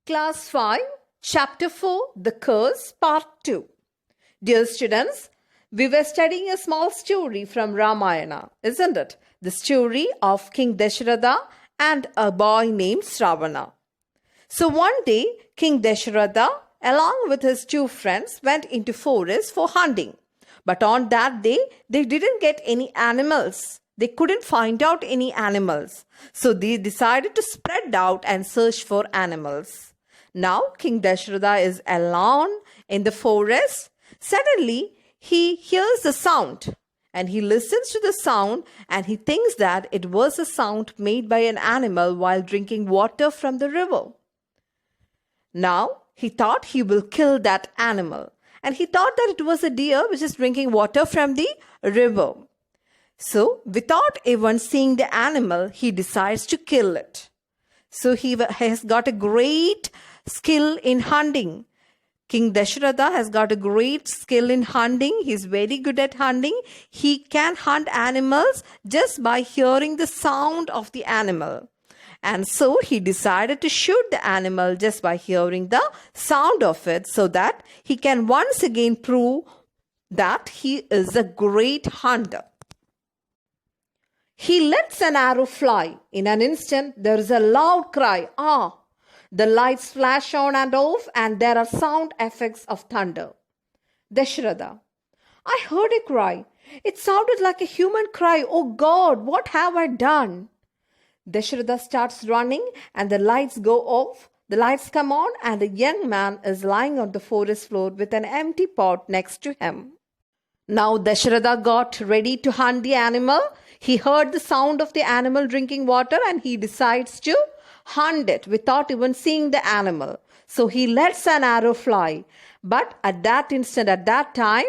Class 5, Chapter 4, The Curse, Part 2. Dear students, we were studying a small story from Ramayana, isn't it? The story of King Dasharatha and a boy named Ravana. So one day, King Dasharatha, along with his two friends, went into forest for hunting. But on that day, they didn't get any animals. They couldn't find out any animals. So they decided to spread out and search for animals. Now King Dasharatha is alone in the forest. Suddenly, he hears a sound and he listens to the sound and he thinks that it was a sound made by an animal while drinking water from the river. Now, he thought he will kill that animal and he thought that it was a deer which is drinking water from the river. So, without even seeing the animal, he decides to kill it. So, he has got a great skill in hunting. King Dasharatha has got a great skill in hunting. He's very good at hunting. He can hunt animals just by hearing the sound of the animal. And so he decided to shoot the animal just by hearing the sound of it so that he can once again prove that he is a great hunter. He lets an arrow fly. In an instant, there is a loud cry, "Ah!" The lights flash on and off and there are sound effects of thunder. Dasharatha: I heard a cry. It sounded like a human cry. Oh God, what have I done? Dasharatha starts running and the lights go off. The lights come on and a young man is lying on the forest floor with an empty pot next to him. Now Dasharatha got ready to hunt the animal. He heard the sound of the animal drinking water and he decides to hunt it without even seeing the animal. So he lets an arrow fly. But at that instant, at that time,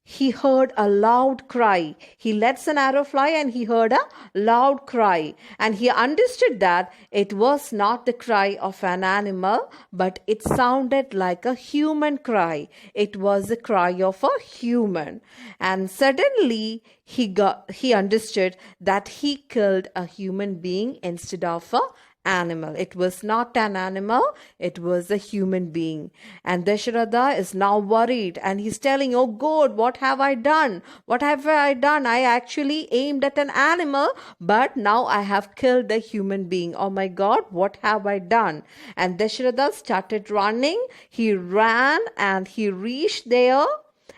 he heard a loud cry. He lets an arrow fly and he heard a loud cry. And he understood that it was not the cry of an animal, but it sounded like a human cry. It was the cry of a human. And suddenly he understood that he killed a human being instead of a animal. It was not an animal, it was a human being. And Dasharatha is now worried and he's telling, "Oh God, what have I done? What have I done? I actually aimed at an animal, but now I have killed a human being. Oh my God, what have I done?" And Dasharatha started running. He ran and he reached there.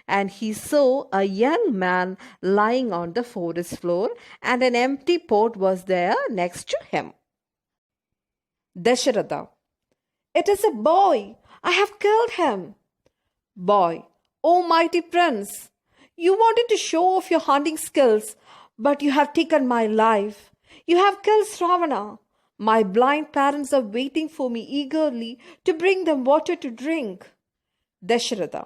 And he saw a young man lying on the forest floor and an empty pot was there next to him. Dasharatha: It is a boy. I have killed him. Boy: O mighty prince, you wanted to show off your hunting skills, but you have taken my life. You have killed Ravana. My blind parents are waiting for me eagerly to bring them water to drink. Dasharatha: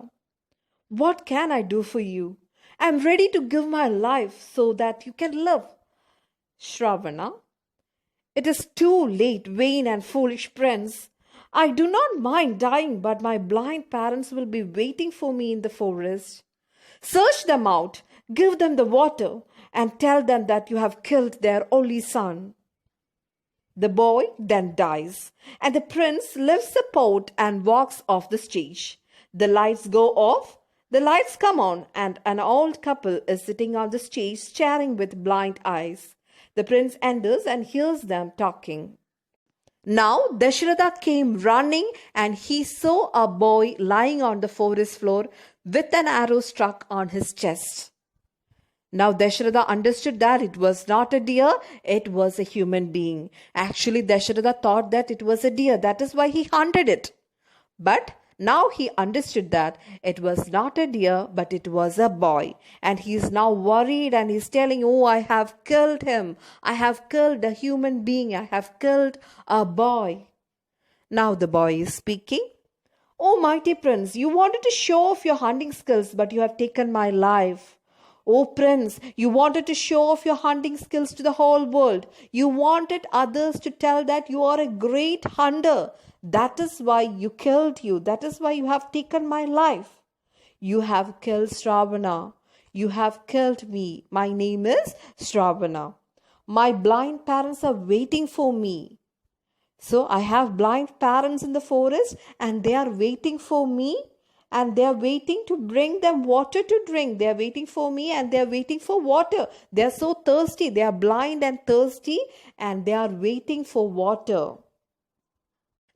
What can I do for you? I am ready to give my life so that you can live. Ravana: It is too late, vain and foolish prince. I do not mind dying, but my blind parents will be waiting for me in the forest. Search them out, give them the water, and tell them that you have killed their only son. The boy then dies, and the prince lifts the pot and walks off the stage. The lights go off, the lights come on, and an old couple is sitting on the stage staring with blind eyes. The prince enters and hears them talking. Now Dasharatha came running and he saw a boy lying on the forest floor with an arrow struck on his chest. Now Dasharatha understood that it was not a deer, it was a human being. Actually, Dasharatha thought that it was a deer. That is why he hunted it. But now he understood that it was not a deer, but it was a boy. And he is now worried and he's telling, "Oh, I have killed him. I have killed a human being. I have killed a boy." Now the boy is speaking. "Oh, mighty prince, you wanted to show off your hunting skills, but you have taken my life. Oh, prince, you wanted to show off your hunting skills to the whole world. You wanted others to tell that you are a great hunter. That is why you killed you. That is why you have taken my life. You have killed Ravana. You have killed me. My name is Ravana. My blind parents are waiting for me. So I have blind parents in the forest and they are waiting for me and they are waiting to bring them water to drink. They are waiting for me and they are waiting for water. They are so thirsty. They are blind and thirsty and they are waiting for water.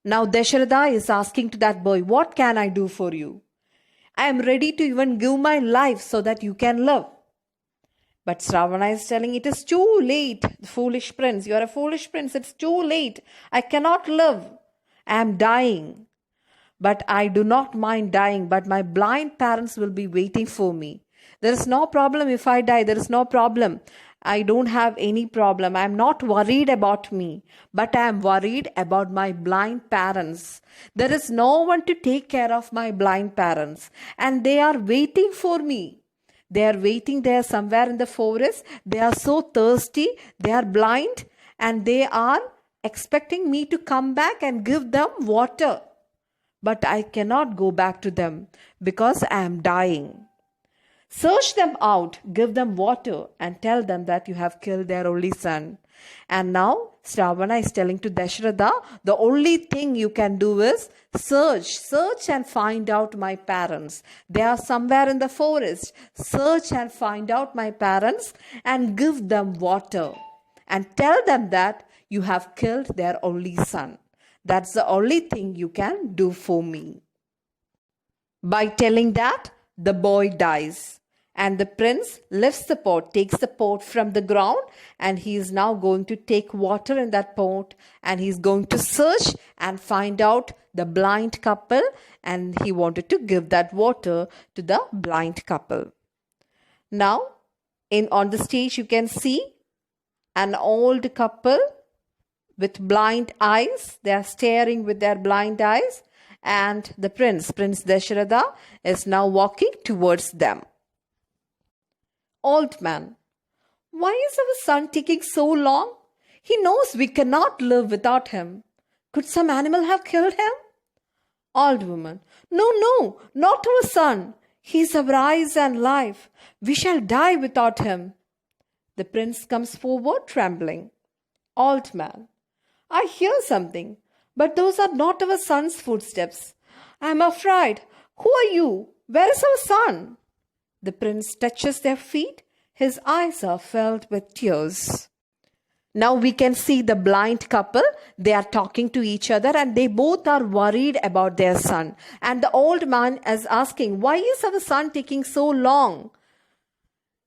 Now Dasharatha is asking to that boy, what can I do for you? I am ready to even give my life so that you can live. But Sravana is telling, it is too late, foolish prince. You are a foolish prince. It's too late. I cannot live. I am dying. But I do not mind dying, but my blind parents will be waiting for me. There is no problem if I die. There is no problem. I don't have any problem. I am not worried about me, but I am worried about my blind parents. There is no one to take care of my blind parents, and they are waiting for me. They are waiting there somewhere in the forest. They are so thirsty. They are blind, and they are expecting me to come back and give them water. But I cannot go back to them because I am dying. Search them out, give them water, and tell them that you have killed their only son. And now Sravana is telling to Dasharatha, the only thing you can do is search and find out my parents. They are somewhere in the forest. Search and find out my parents and give them water. And tell them that you have killed their only son. That's the only thing you can do for me. By telling that, the boy dies. And the prince lifts the pot, takes the pot from the ground, and he is now going to take water in that pot, and he is going to search and find out the blind couple, and he wanted to give that water to the blind couple. Now, on the stage you can see an old couple with blind eyes. They are staring with their blind eyes, and the Prince Dasharatha, is now walking towards them. Old man, why is our son taking so long? He knows we cannot live without him. Could some animal have killed him? Old woman, no, not our son. He is our eyes and life. We shall die without him. The prince comes forward trembling. Old man, I hear something, but those are not our son's footsteps. I am afraid. Who are you? Where is our son? The prince touches their feet. His eyes are filled with tears. Now we can see the blind couple. They are talking to each other and they both are worried about their son. And the old man is asking, why is our son taking so long?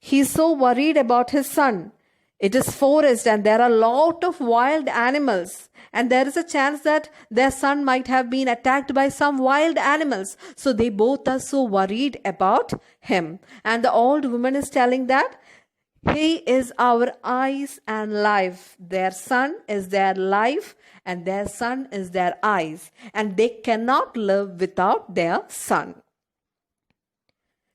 He is so worried about his son. It is forest and there are a lot of wild animals. And there is a chance that their son might have been attacked by some wild animals. So they both are so worried about him. And the old woman is telling that he is our eyes and life. Their son is their life and their son is their eyes. And they cannot live without their son.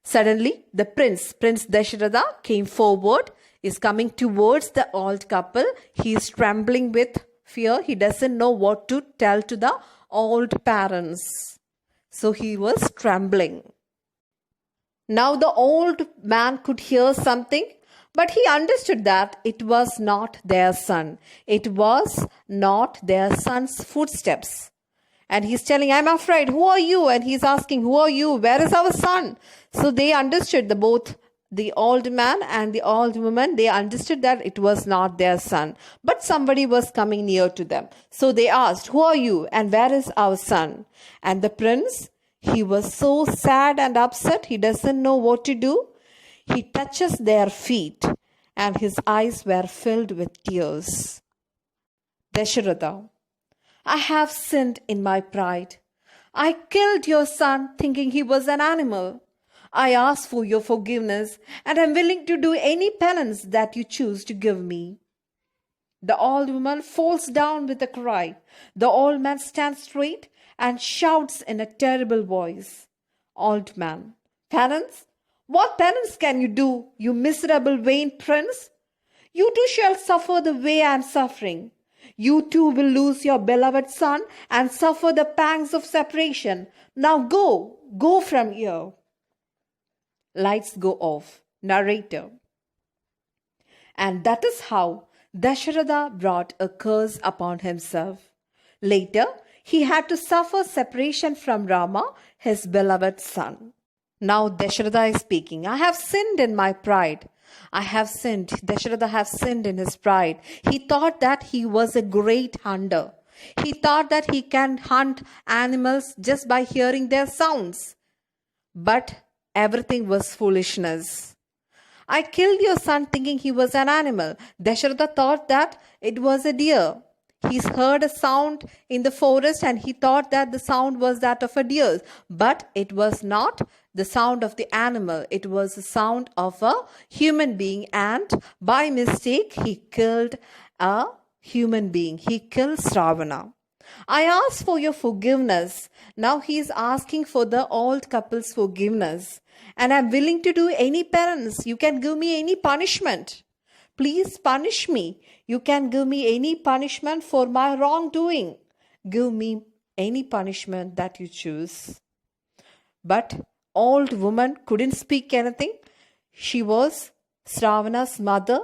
Suddenly, the Prince Dasharatha came forward, is coming towards the old couple. He is trembling with fear. He doesn't know what to tell to the old parents. So he was trembling. Now the old man could hear something, but he understood that it was not their son. It was not their son's footsteps. And he's telling, I'm afraid, who are you? And he's asking, who are you? Where is our son? So they understood, both the old man and the old woman, they understood that it was not their son. But somebody was coming near to them. So they asked, who are you? And where is our son? And the prince, he was so sad and upset. He doesn't know what to do. He touches their feet and his eyes were filled with tears. Dasharatha, I have sinned in my pride. I killed your son thinking he was an animal. I ask for your forgiveness and am willing to do any penance that you choose to give me. The old woman falls down with a cry. The old man stands straight and shouts in a terrible voice. Old man, penance? What penance can you do, you miserable vain prince? You too shall suffer the way I am suffering. You too will lose your beloved son and suffer the pangs of separation. Now go from here. Lights go off. Narrator. And that is how Dasharatha brought a curse upon himself. Later, he had to suffer separation from Rama, his beloved son. Now Dasharatha is speaking. I have sinned in my pride. I have sinned. Dasharatha has sinned in his pride. He thought that he was a great hunter. He thought that he can hunt animals just by hearing their sounds. But everything was foolishness. I killed your son thinking he was an animal. Dasharatha thought that it was a deer. He's heard a sound in the forest and he thought that the sound was that of a deer. But it was not the sound of the animal. It was the sound of a human being, and by mistake he killed a human being. He killed Ravana. I asked for your forgiveness. Now he is asking for the old couple's forgiveness. And I'm willing to do any penance. You can give me any punishment. Please punish me. You can give me any punishment for my wrongdoing. Give me any punishment that you choose. But old woman couldn't speak anything. She was Ravana's mother.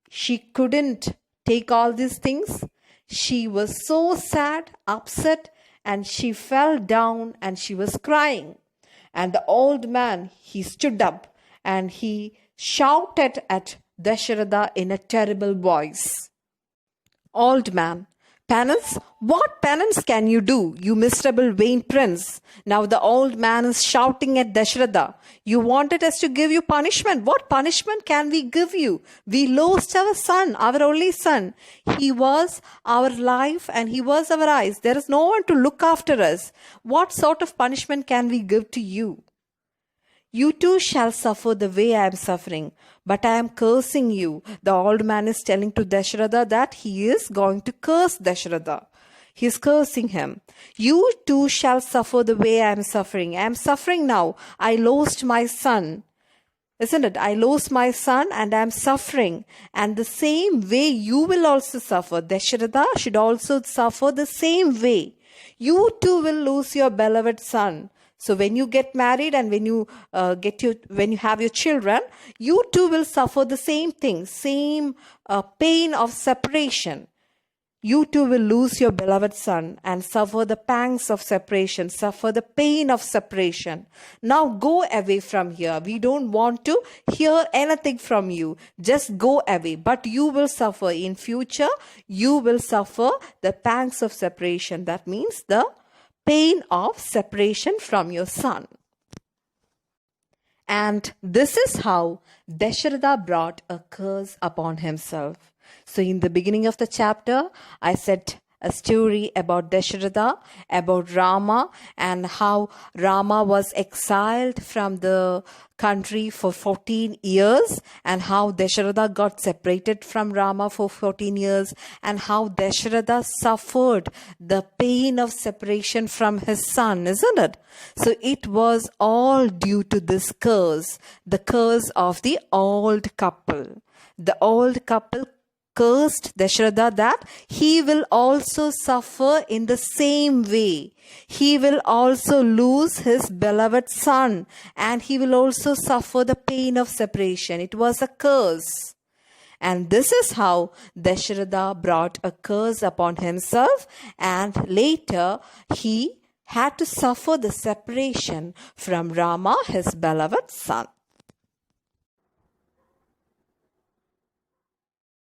She couldn't take all these things. She was so sad, upset, and she fell down and she was crying. And the old man, he stood up and he shouted at Dasharatha in a terrible voice. Old man, penance? What penance can you do, you miserable vain prince? Now the old man is shouting at Dasharatha. You wanted us to give you punishment. What punishment can we give you? We lost our son, our only son. He was our life and he was our eyes. There is no one to look after us. What sort of punishment can we give to you? You too shall suffer the way I am suffering, but I am cursing you. The old man is telling to Dasharatha that he is going to curse Dasharatha. He is cursing him. You too shall suffer the way I am suffering. I am suffering now. I lost my son. Isn't it? I lost my son and I am suffering. And the same way you will also suffer. Dasharatha should also suffer the same way. You too will lose your beloved son. So when you get married and when you have your children, you too will suffer the same thing, same pain of separation. You too will lose your beloved son and suffer the pangs of separation, suffer the pain of separation. Now go away from here. We don't want to hear anything from you. Just go away. But you will suffer in future. You will suffer the pangs of separation. That means the pain of separation from your son. And this is how Dasharatha brought a curse upon himself. So in the beginning of the chapter, I said a story about Dasharatha, about Rama, and how Rama was exiled from the country for 14 years, and how Dasharatha got separated from Rama for 14 years, and how Dasharatha suffered the pain of separation from his son, isn't it? So it was all due to this curse, the curse of the old couple. The old couple cursed Dasharatha that he will also suffer in the same way. He will also lose his beloved son and he will also suffer the pain of separation. It was a curse. And this is how Dasharatha brought a curse upon himself, and later he had to suffer the separation from Rama, his beloved son.